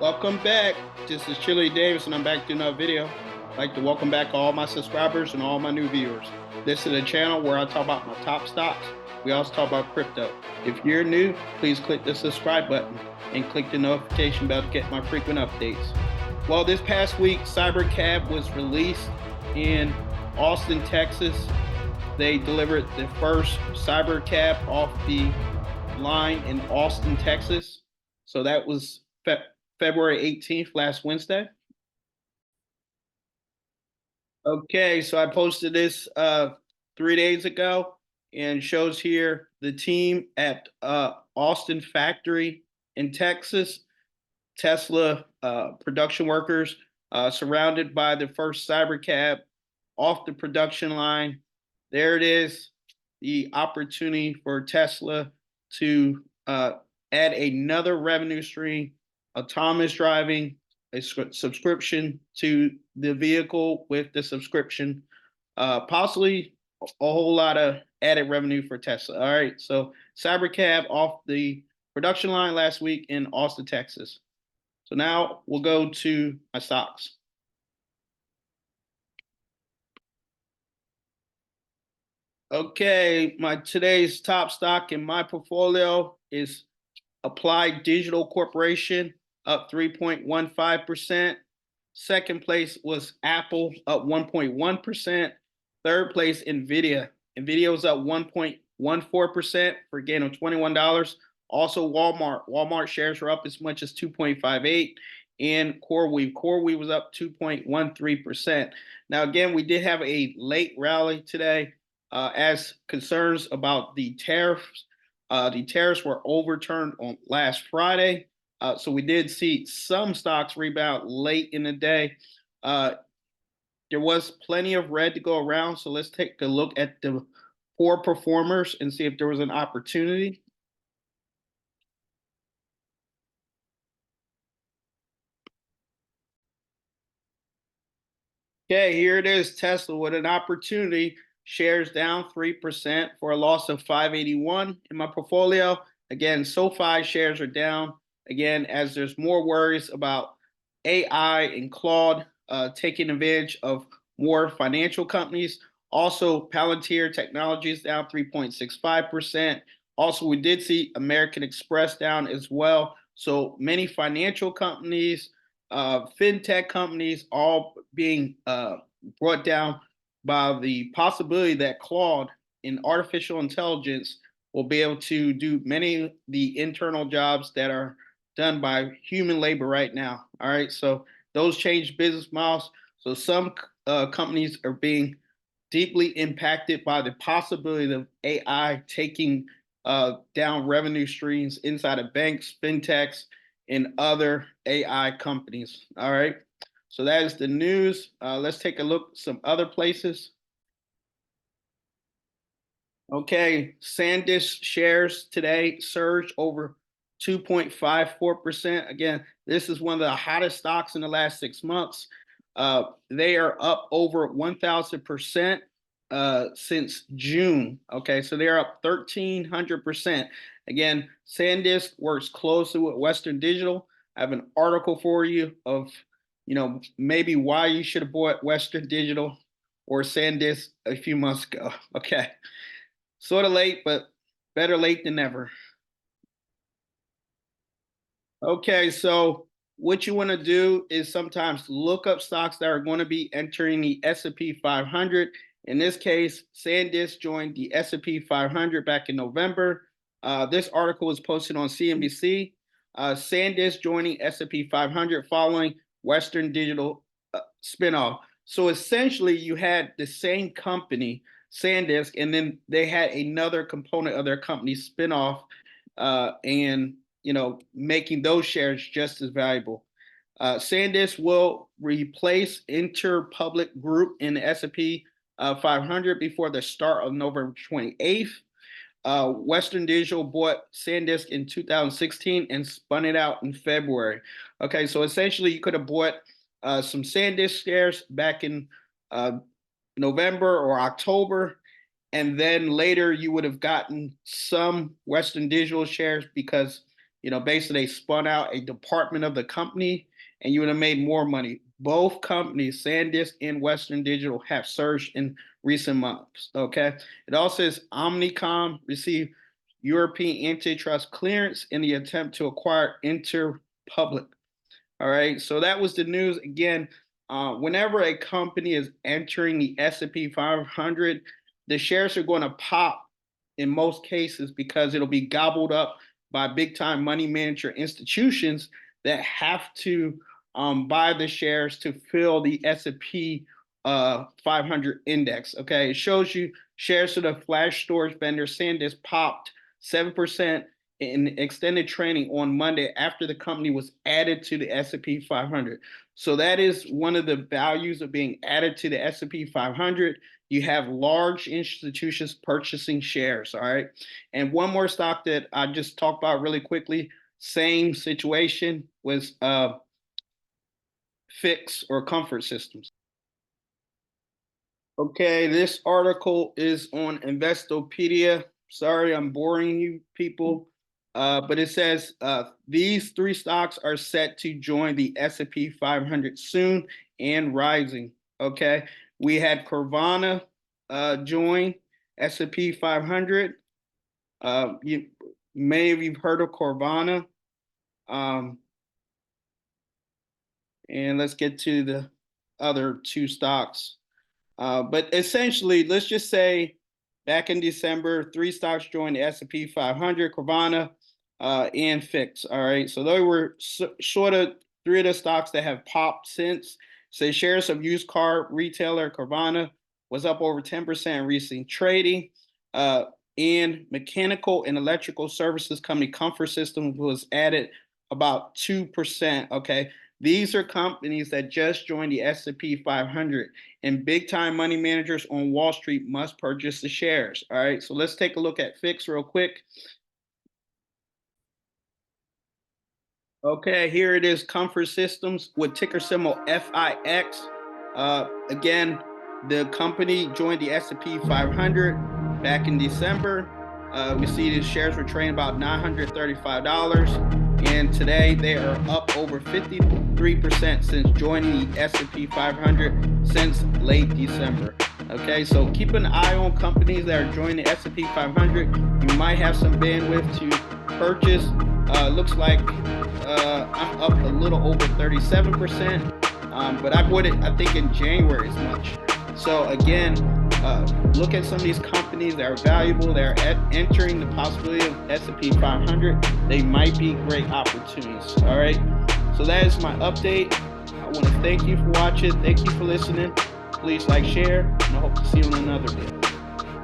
Welcome back. This is Chili Davis, and I'm back to another video. I'd like to welcome back all my subscribers and all my new viewers. This is a channel where I talk about my top stocks. We also talk about crypto. If you're new, please click the subscribe button and click the notification bell to get my frequent updates. Well, this past week, Cybercab was released in Austin, Texas. They delivered the first Cybercab off the line in Austin, Texas. So that was February 18th, last Wednesday. Okay, so I posted this 3 days ago and shows here the team at Austin factory in Texas, Tesla production workers surrounded by the first Cybercab off the production line. There it is, the opportunity for Tesla to add another revenue stream, autonomous driving, a subscription to the vehicle with the subscription, possibly a whole lot of added revenue for Tesla. All right, so Cybercab off the production line last week in Austin, Texas. So now we'll go to my stocks. Okay, my today's top stock in my portfolio is Applied Digital Corporation, up 3.15%. Second place was Apple, up 1.1%. Third place, Nvidia. Nvidia was up 1.14% for a gain of $21. Also, Walmart. Walmart shares were up as much as 2.58%. And CoreWeave. CoreWeave was up 2.13%. Now, again, we did have a late rally today as concerns about the tariffs. The tariffs were overturned on last Friday. So we did see some stocks rebound late in the day. There was plenty of red to go around. So let's take a look at the poor performers and see if there was an opportunity. Okay, here it is, Tesla with an opportunity. Shares down 3% for a loss of 581 in my portfolio. Again, SoFi shares are down. Again, as there's more worries about AI and Claude taking advantage of more financial companies. Also, Palantir Technologies down 3.65%. Also, we did see American Express down as well. So many financial companies, fintech companies, all being brought down by the possibility that Claude in artificial intelligence will be able to do many of the internal jobs that are done by human labor right now. All right, so those change business models. So some companies are being deeply impacted by the possibility of AI taking down revenue streams inside of banks, fintechs, and other AI companies. All right, so that is the news. Let's take a look at some other places. Okay, SanDisk shares today surged over 2.54%. Again, this is one of the hottest stocks in the last 6 months. They are up over 1,000% since June. Okay, so they're up 1,300%. Again, SanDisk works closely with Western Digital. I have an article for you of, maybe why you should have bought Western Digital or SanDisk a few months ago. Okay. Sort of late, but better late than never. Okay, so what you want to do is sometimes look up stocks that are going to be entering the S&P 500. In this case, SanDisk joined the S&P 500 back in November. This article was posted on CNBC. SanDisk joining S&P 500 following Western Digital spinoff. So essentially, you had the same company, SanDisk, and then they had another component of their company spinoff, and making those shares just as valuable. SanDisk will replace Interpublic Group in the S&P 500 before the start of November 28th. Western Digital bought SanDisk in 2016 and spun it out in February. Okay, so essentially you could have bought some SanDisk shares back in November or October, and then later you would have gotten some Western Digital shares because basically they spun out a department of the company and you would have made more money. Both companies, SanDisk and Western Digital, have surged in recent months. Okay. It also says Omnicom received European antitrust clearance in the attempt to acquire Interpublic. All right. So that was the news. Again, whenever a company is entering the S&P 500, the shares are going to pop in most cases because it'll be gobbled up by big time money manager institutions that have to buy the shares to fill the S&P 500 index. Okay, it shows you shares of the flash storage vendor SanDisk popped 7% in extended trading on Monday after the company was added to the S&P 500. So that is one of the values of being added to the S&P 500. You have large institutions purchasing shares, all right? And one more stock that I just talked about really quickly, same situation, was Fix or Comfort Systems. Okay, this article is on Investopedia. Sorry, I'm boring you people. But it says these three stocks are set to join the S&P 500 soon and rising. Okay, we had Carvana join S&P 500. Many of you've heard of Carvana. And let's get to the other two stocks. But essentially, let's just say back in December, three stocks joined the S&P 500, Carvana, and Fix. All right, so they were sort of three of the stocks that have popped since. So shares of used car retailer Carvana was up over 10% in recent trading. And mechanical and electrical services company Comfort Systems was added about 2%. Okay, these are companies that just joined the S&P 500, and big time money managers on Wall Street must purchase the shares. All right, so let's take a look at Fix real quick. Okay, here it is, Comfort Systems with ticker symbol FIX. Again, the company joined the S&P 500 back in December. We see the shares were trading about $935, and today they are up over 53% since joining the S&P 500 since late December. Okay, so keep an eye on companies that are joining the S&P 500. You might have some bandwidth to purchase. Looks like I'm up a little over 37%, but I bought it, I think, in January as much. So again, look at some of these companies that are valuable. They're entering the possibility of S&P 500. They might be great opportunities. All right. So that is my update. I want to thank you for watching. Thank you for listening. Please like, share, and I hope to see you on another video.